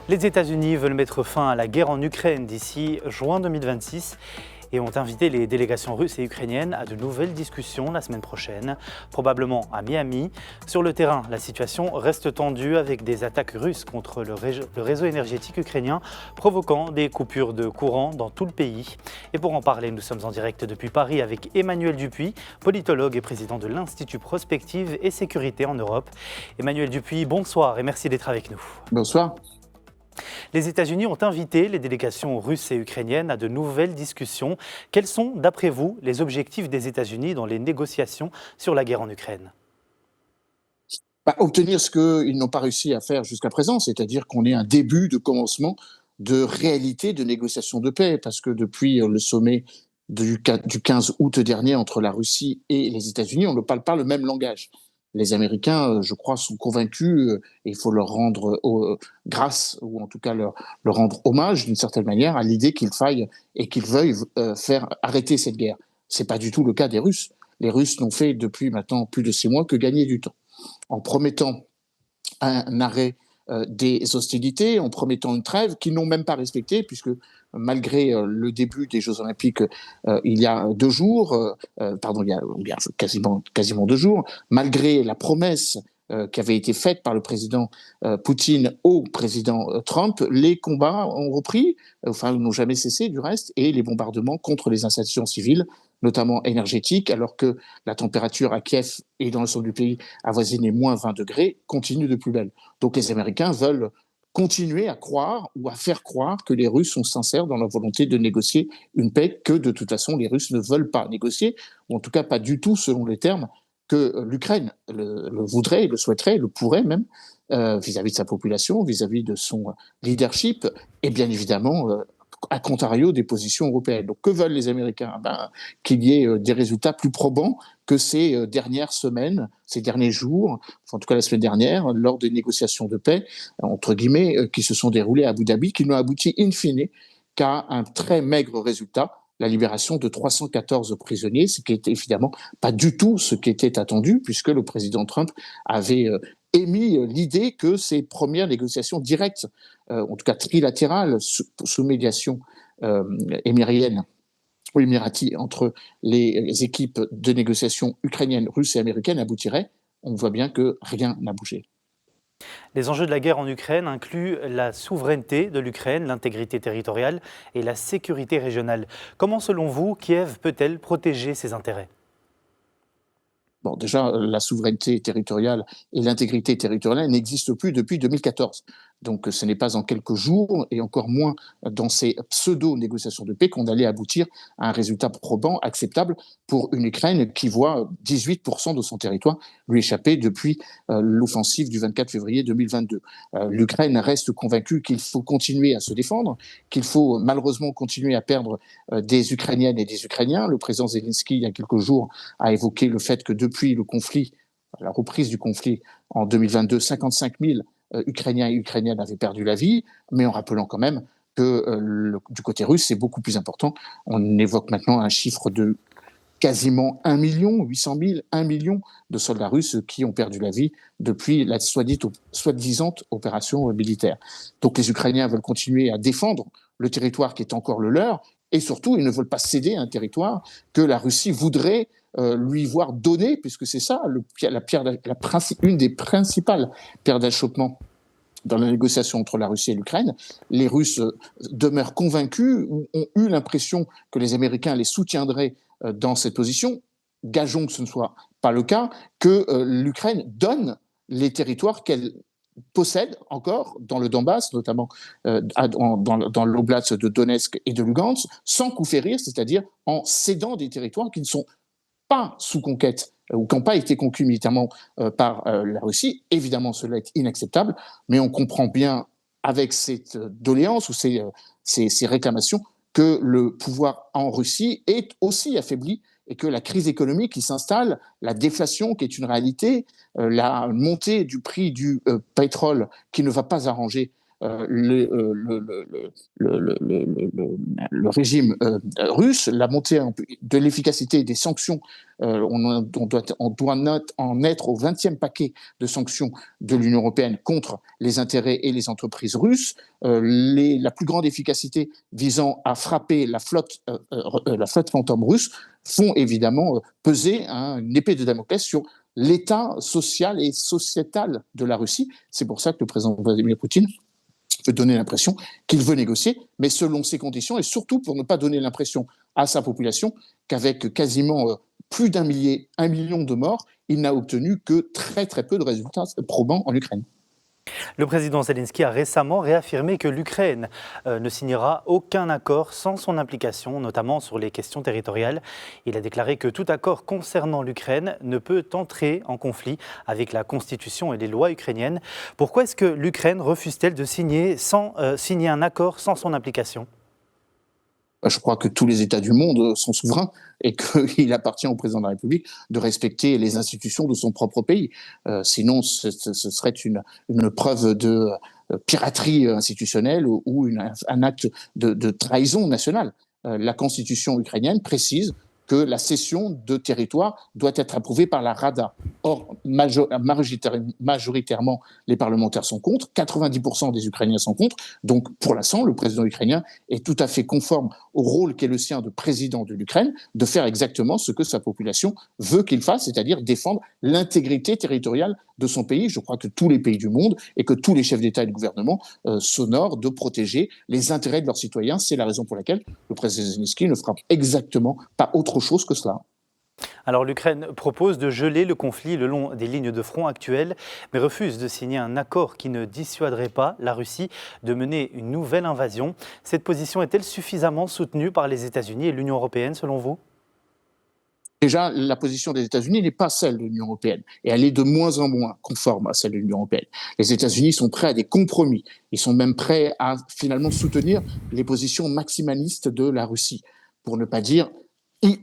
Les États-Unis veulent mettre fin à la guerre en Ukraine d'ici juin 2026 et ont invité les délégations russes et ukrainiennes à de nouvelles discussions la semaine prochaine, probablement à Miami. Sur le terrain, la situation reste tendue avec des attaques russes contre le réseau énergétique ukrainien, provoquant des coupures de courant dans tout le pays. Et pour en parler, nous sommes en direct depuis Paris avec Emmanuel Dupuis, politologue et président de l'Institut Prospective et Sécurité en Europe. Emmanuel Dupuis, bonsoir et merci d'être avec nous. Bonsoir. Les États-Unis ont invité les délégations russes et ukrainiennes à de nouvelles discussions. Quels sont, d'après vous, les objectifs des États-Unis dans les négociations sur la guerre en Ukraine ? Obtenir ce qu'ils n'ont pas réussi à faire jusqu'à présent, c'est-à-dire qu'on ait un début de commencement de réalité de négociations de paix, parce que depuis le sommet du 15 août dernier entre la Russie et les États-Unis, on ne parle pas le même langage. Les Américains, je crois, sont convaincus, et il faut leur rendre grâce, ou en tout cas leur rendre hommage d'une certaine manière à l'idée qu'il faille et qu'ils veuillent faire arrêter cette guerre. Ce n'est pas du tout le cas des Russes. Les Russes n'ont fait depuis maintenant plus de 6 mois que gagner du temps, en promettant un arrêt des hostilités, en promettant une trêve qu'ils n'ont même pas respectée, puisque malgré le début des Jeux Olympiques il y a 2 jours, il y a quasiment 2 jours, malgré la promesse qui avait été faite par le président Poutine au président Trump, les combats ont repris, n'ont jamais cessé du reste, et les bombardements contre les installations civiles, notamment énergétiques, alors que la température à Kiev et dans le centre du pays avoisine les moins 20 degrés, continue de plus belle. Donc les Américains veulent continuer à croire ou à faire croire que les Russes sont sincères dans leur volonté de négocier une paix que, de toute façon, les Russes ne veulent pas négocier, ou en tout cas pas du tout selon les termes que l'Ukraine le voudrait, le souhaiterait, le pourrait même, vis-à-vis de sa population, vis-à-vis de son leadership, et bien évidemment, à contrario des positions européennes. Donc que veulent les Américains ? Qu'il y ait des résultats plus probants que ces dernières semaines, ces derniers jours, en tout cas la semaine dernière, lors des négociations de paix, entre guillemets, qui se sont déroulées à Abu Dhabi, qui n'ont abouti in fine qu'à un très maigre résultat, la libération de 314 prisonniers, ce qui est évidemment pas du tout ce qui était attendu, puisque le président Trump avait émis l'idée que ces premières négociations directes, en tout cas trilatérales, sous médiation émirienne ou émirati, entre les équipes de négociation ukrainiennes, russes et américaines aboutiraient. On voit bien que rien n'a bougé. Les enjeux de la guerre en Ukraine incluent la souveraineté de l'Ukraine, l'intégrité territoriale et la sécurité régionale. Comment, selon vous, Kiev peut-elle protéger ses intérêts ? Bon, déjà, la souveraineté territoriale et l'intégrité territoriale n'existent plus depuis 2014. Donc, ce n'est pas en quelques jours, et encore moins dans ces pseudo-négociations de paix, qu'on allait aboutir à un résultat probant, acceptable pour une Ukraine qui voit 18% de son territoire lui échapper depuis l'offensive du 24 février 2022. L'Ukraine reste convaincue qu'il faut continuer à se défendre, qu'il faut malheureusement continuer à perdre des Ukrainiennes et des Ukrainiens. Le président Zelensky, il y a quelques jours, a évoqué le fait que depuis le conflit, la reprise du conflit en 2022, 55 000 Ukrainiens et Ukrainiennes avaient perdu la vie, mais en rappelant quand même que du côté russe, c'est beaucoup plus important. On évoque maintenant un chiffre de quasiment 1 800 000, 1 million de soldats russes qui ont perdu la vie depuis la soi-disant opération militaire. Donc les Ukrainiens veulent continuer à défendre le territoire qui est encore le leur, et surtout, ils ne veulent pas céder un territoire que la Russie voudrait lui voir donner, puisque c'est ça une des principales pierres d'achoppement dans la négociation entre la Russie et l'Ukraine. Les Russes demeurent convaincus, ou ont eu l'impression que les Américains les soutiendraient dans cette position. Gageons que ce ne soit pas le cas, que l'Ukraine donne les territoires qu'elle possède encore dans le Donbass, notamment dans l'oblast de Donetsk et de Lugansk, sans coup férir, c'est-à-dire en cédant des territoires qui ne sont pas sous conquête ou qui n'ont pas été conquis militairement par la Russie. Évidemment, cela est inacceptable, mais on comprend bien avec cette doléance ou ces réclamations que le pouvoir en Russie est aussi affaibli et que la crise économique qui s'installe, la déflation qui est une réalité, la montée du prix du pétrole qui ne va pas arranger le régime russe, la montée de l'efficacité des sanctions. On doit en être au 20e paquet de sanctions de l'Union européenne contre les intérêts et les entreprises russes. La plus grande efficacité visant à frapper la flotte fantôme russe font évidemment peser une épée de Damoclès sur l'état social et sociétal de la Russie. C'est pour ça que le président Vladimir Poutine veut donner l'impression qu'il veut négocier, mais selon ses conditions, et surtout pour ne pas donner l'impression à sa population qu'avec quasiment plus un million de morts, il n'a obtenu que très très peu de résultats probants en Ukraine. Le président Zelensky a récemment réaffirmé que l'Ukraine ne signera aucun accord sans son implication, notamment sur les questions territoriales. Il a déclaré que tout accord concernant l'Ukraine ne peut entrer en conflit avec la Constitution et les lois ukrainiennes. Pourquoi est-ce que l'Ukraine refuse-t-elle de signer un accord sans son implication ? Je crois que tous les États du monde sont souverains et qu'il appartient au président de la République de respecter les institutions de son propre pays. Sinon, ce serait une preuve de piraterie institutionnelle ou un acte de trahison nationale. La constitution ukrainienne précise que la cession de territoire doit être approuvée par la Rada. Or, majoritairement, les parlementaires sont contre, 90% des Ukrainiens sont contre. Donc, pour l'instant, le président ukrainien est tout à fait conforme au rôle qu'est le sien de président de l'Ukraine, de faire exactement ce que sa population veut qu'il fasse, c'est-à-dire défendre l'intégrité territoriale de son pays. Je crois que tous les pays du monde et que tous les chefs d'État et de gouvernement s'honorent de protéger les intérêts de leurs citoyens. C'est la raison pour laquelle le président Zelensky ne fera exactement pas autre chose que cela. Alors l'Ukraine propose de geler le conflit le long des lignes de front actuelles, mais refuse de signer un accord qui ne dissuaderait pas la Russie de mener une nouvelle invasion. Cette position est-elle suffisamment soutenue par les États-Unis et l'Union européenne selon vous ? Déjà, la position des États-Unis n'est pas celle de l'Union européenne et elle est de moins en moins conforme à celle de l'Union européenne. Les États-Unis sont prêts à des compromis. Ils sont même prêts à finalement soutenir les positions maximalistes de la Russie, pour ne pas dire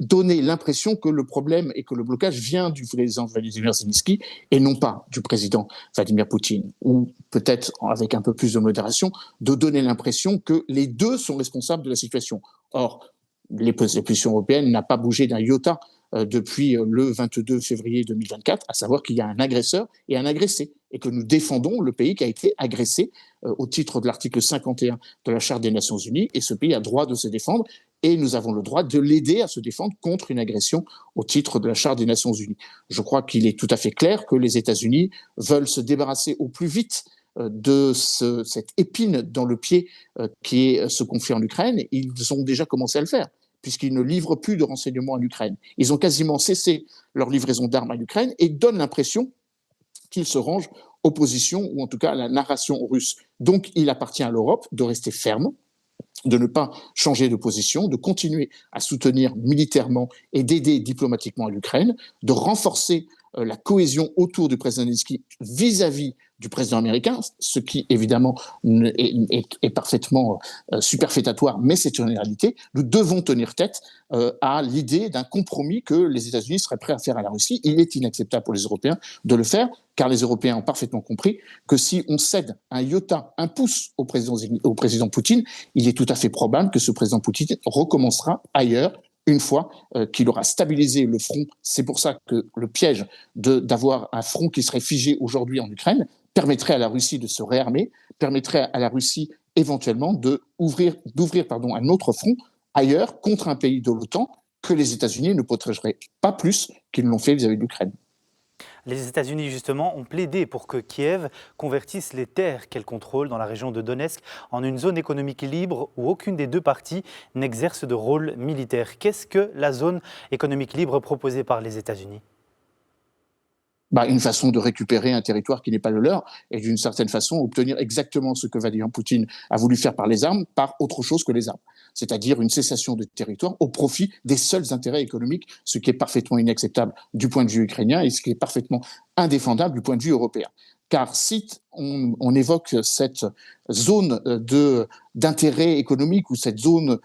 donner l'impression que le problème et que le blocage vient du président Vladimir Zelensky et non pas du président Vladimir Poutine. Ou peut-être, avec un peu plus de modération, de donner l'impression que les deux sont responsables de la situation. Or, les positions européennes n'ont pas bougé d'un iota depuis le 22 février 2024, à savoir qu'il y a un agresseur et un agressé, et que nous défendons le pays qui a été agressé au titre de l'article 51 de la Charte des Nations Unies, et ce pays a droit de se défendre, et nous avons le droit de l'aider à se défendre contre une agression au titre de la Charte des Nations Unies. Je crois qu'il est tout à fait clair que les États-Unis veulent se débarrasser au plus vite de cette épine dans le pied qui est ce conflit en Ukraine. Ils ont déjà commencé à le faire, puisqu'ils ne livrent plus de renseignements à l'Ukraine. Ils ont quasiment cessé leur livraison d'armes à l'Ukraine et donnent l'impression qu'ils se rangent aux positions, ou en tout cas à la narration russe. Donc il appartient à l'Europe de rester ferme, de ne pas changer de position, de continuer à soutenir militairement et d'aider diplomatiquement à l'Ukraine, de renforcer la cohésion autour du président Zelensky vis-à-vis du président américain, ce qui évidemment est parfaitement superfétatoire, mais c'est une réalité. Nous devons tenir tête à l'idée d'un compromis que les États-Unis seraient prêts à faire à la Russie. Il est inacceptable pour les Européens de le faire, car les Européens ont parfaitement compris que si on cède un iota, un pouce au président Poutine, il est tout à fait probable que ce président Poutine recommencera ailleurs une fois qu'il aura stabilisé le front. C'est pour ça que le piège d'avoir un front qui serait figé aujourd'hui en Ukraine permettrait à la Russie de se réarmer, permettrait à la Russie éventuellement d'ouvrir un autre front ailleurs contre un pays de l'OTAN que les États-Unis ne protégeraient pas plus qu'ils ne l'ont fait vis-à-vis de l'Ukraine. Les États-Unis, justement, ont plaidé pour que Kiev convertisse les terres qu'elle contrôle dans la région de Donetsk en une zone économique libre où aucune des deux parties n'exerce de rôle militaire. Qu'est-ce que la zone économique libre proposée par les États-Unis ? Une façon de récupérer un territoire qui n'est pas le leur et d'une certaine façon obtenir exactement ce que Vladimir Poutine a voulu faire par les armes, par autre chose que les armes. C'est-à-dire une cessation de territoire au profit des seuls intérêts économiques, ce qui est parfaitement inacceptable du point de vue ukrainien et ce qui est parfaitement indéfendable du point de vue européen. Car si on évoque cette zone d'intérêt économique ou cette zone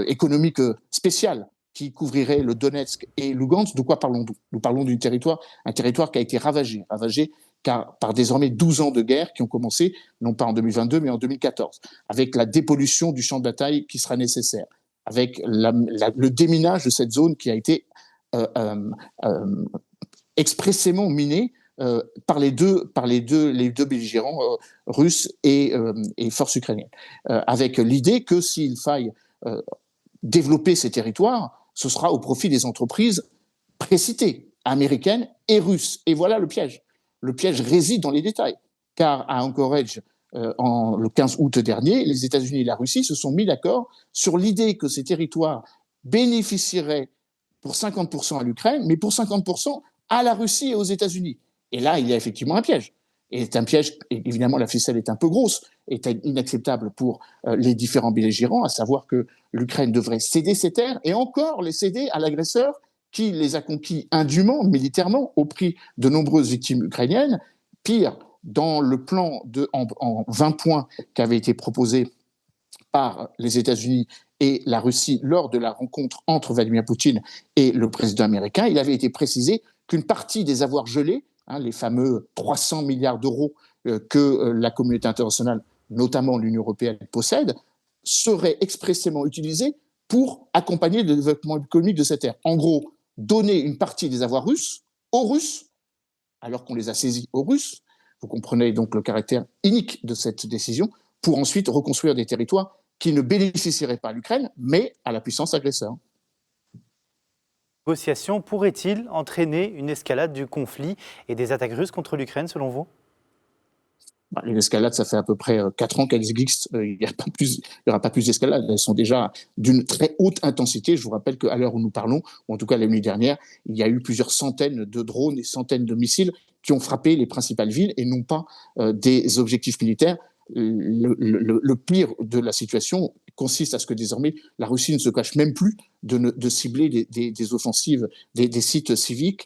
économique spéciale qui couvrirait le Donetsk et Lugansk, de quoi parlons-nous ? Nous parlons un territoire qui a été ravagé par désormais 12 ans de guerre qui ont commencé, non pas en 2022, mais en 2014, avec la dépollution du champ de bataille qui sera nécessaire, avec le déminage de cette zone qui a été expressément miné par les deux belligérants russes et forces ukrainiennes, avec l'idée que s'il faille développer ces territoires, ce sera au profit des entreprises précitées, américaines et russes. Et voilà le piège. Le piège réside dans les détails, car à Anchorage, le 15 août dernier, les États-Unis et la Russie se sont mis d'accord sur l'idée que ces territoires bénéficieraient pour 50% à l'Ukraine, mais pour 50% à la Russie et aux États-Unis. Et là, il y a effectivement un piège. Et c'est un piège, évidemment, la ficelle est un peu grosse, est inacceptable pour les différents belligérants, à savoir que l'Ukraine devrait céder ses terres et encore les céder à l'agresseur qui les a conquis indûment, militairement, au prix de nombreuses victimes ukrainiennes. Pire, dans le plan en 20 points qui avait été proposé par les États-Unis et la Russie lors de la rencontre entre Vladimir Poutine et le président américain, il avait été précisé qu'une partie des avoirs gelés, les fameux 300 milliards d'euros que la communauté internationale, notamment l'Union européenne, possède, serait expressément utilisée pour accompagner le développement économique de cette terre. En gros, donner une partie des avoirs russes aux Russes, alors qu'on les a saisis aux Russes. Vous comprenez donc le caractère inique de cette décision, pour ensuite reconstruire des territoires qui ne bénéficieraient pas à l'Ukraine, mais à la puissance agresseur. Négociation pourrait-il entraîner une escalade du conflit et des attaques russes contre l'Ukraine, selon vous ? Les escalades, ça fait à peu près 4 ans qu'elles existent. Il n'y aura pas plus d'escalades. Elles sont déjà d'une très haute intensité. Je vous rappelle qu'à l'heure où nous parlons, ou en tout cas la nuit dernière, il y a eu plusieurs centaines de drones et centaines de missiles qui ont frappé les principales villes et non pas des objectifs militaires. Le pire de la situation consiste à ce que désormais la Russie ne se cache même plus de cibler des offensives, des sites civils,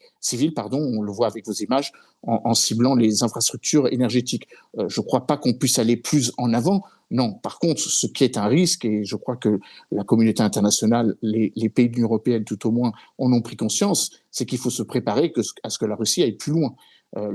on le voit avec vos images, en ciblant les infrastructures énergétiques. Je ne crois pas qu'on puisse aller plus en avant. Non, par contre, ce qui est un risque, et je crois que la communauté internationale, les pays de l'Union européenne tout au moins, en ont pris conscience, c'est qu'il faut se préparer à ce que la Russie aille plus loin.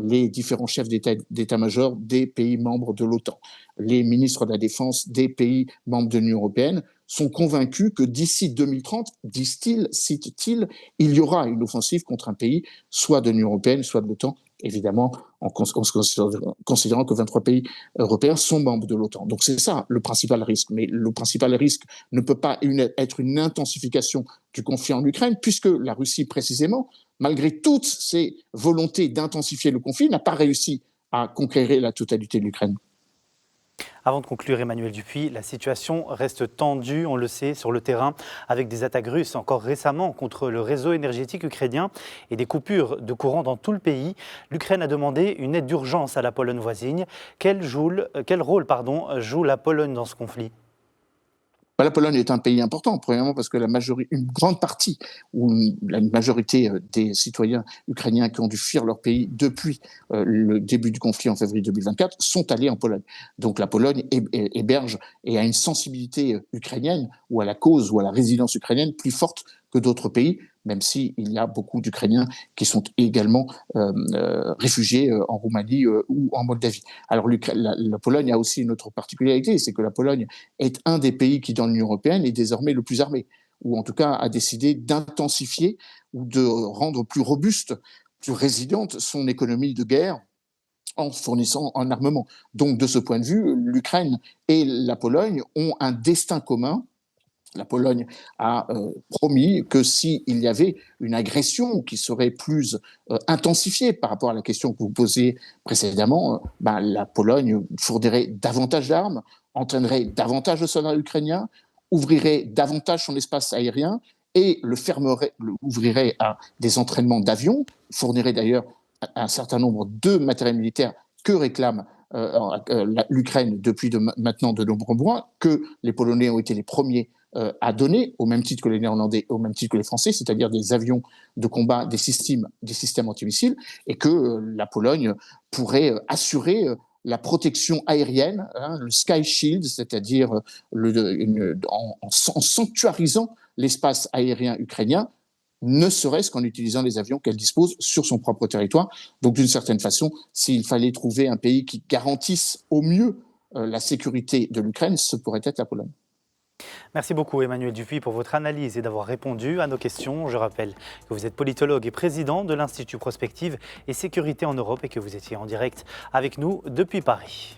Les différents chefs d'état-major des pays membres de l'OTAN, les ministres de la Défense des pays membres de l'Union européenne sont convaincus que d'ici 2030, disent-ils, citent-ils, il y aura une offensive contre un pays, soit de l'Union européenne, soit de l'OTAN, évidemment, en considérant que 23 pays européens sont membres de l'OTAN. Donc c'est ça le principal risque. Mais le principal risque ne peut pas être une intensification du conflit en Ukraine, puisque la Russie, précisément, malgré toutes ses volontés d'intensifier le conflit, n'a pas réussi à conquérir la totalité de l'Ukraine. Avant de conclure, Emmanuel Dupuis, la situation reste tendue, on le sait, sur le terrain, avec des attaques russes encore récemment contre le réseau énergétique ukrainien et des coupures de courant dans tout le pays. L'Ukraine a demandé une aide d'urgence à la Pologne voisine. Quel rôle joue la Pologne dans ce conflit ? La Pologne est un pays important, premièrement parce que une grande partie, ou la majorité des citoyens ukrainiens qui ont dû fuir leur pays depuis le début du conflit en février 2024 sont allés en Pologne. Donc la Pologne héberge et a une sensibilité ukrainienne ou à la cause ou à la résilience ukrainienne plus forte que d'autres pays, même s'il y a beaucoup d'Ukrainiens qui sont également réfugiés en Roumanie ou en Moldavie. Alors la Pologne a aussi une autre particularité, c'est que la Pologne est un des pays qui, dans l'Union européenne, est désormais le plus armé, ou en tout cas a décidé d'intensifier ou de rendre plus robuste, plus résiliente son économie de guerre en fournissant un armement. Donc de ce point de vue, l'Ukraine et la Pologne ont un destin commun. La Pologne a promis que s'il y avait une agression qui serait plus intensifiée par rapport à la question que vous posiez précédemment, la Pologne fournirait davantage d'armes, entraînerait davantage de soldats ukrainiens, ouvrirait davantage son espace aérien et ouvrirait à des entraînements d'avions, fournirait d'ailleurs un certain nombre de matériels militaires que réclame l'Ukraine depuis maintenant de nombreux mois, que les Polonais ont été les premiers à donner, au même titre que les Néerlandais, au même titre que les Français, c'est-à-dire des avions de combat, des systèmes antimissiles, et que la Pologne pourrait assurer la protection aérienne, le Sky Shield, c'est-à-dire en sanctuarisant l'espace aérien ukrainien, ne serait-ce qu'en utilisant les avions qu'elle dispose sur son propre territoire. Donc d'une certaine façon, s'il fallait trouver un pays qui garantisse au mieux la sécurité de l'Ukraine, ce pourrait être la Pologne. Merci beaucoup Emmanuel Dupuis pour votre analyse et d'avoir répondu à nos questions. Je rappelle que vous êtes politologue et président de l'Institut Prospective et Sécurité en Europe et que vous étiez en direct avec nous depuis Paris.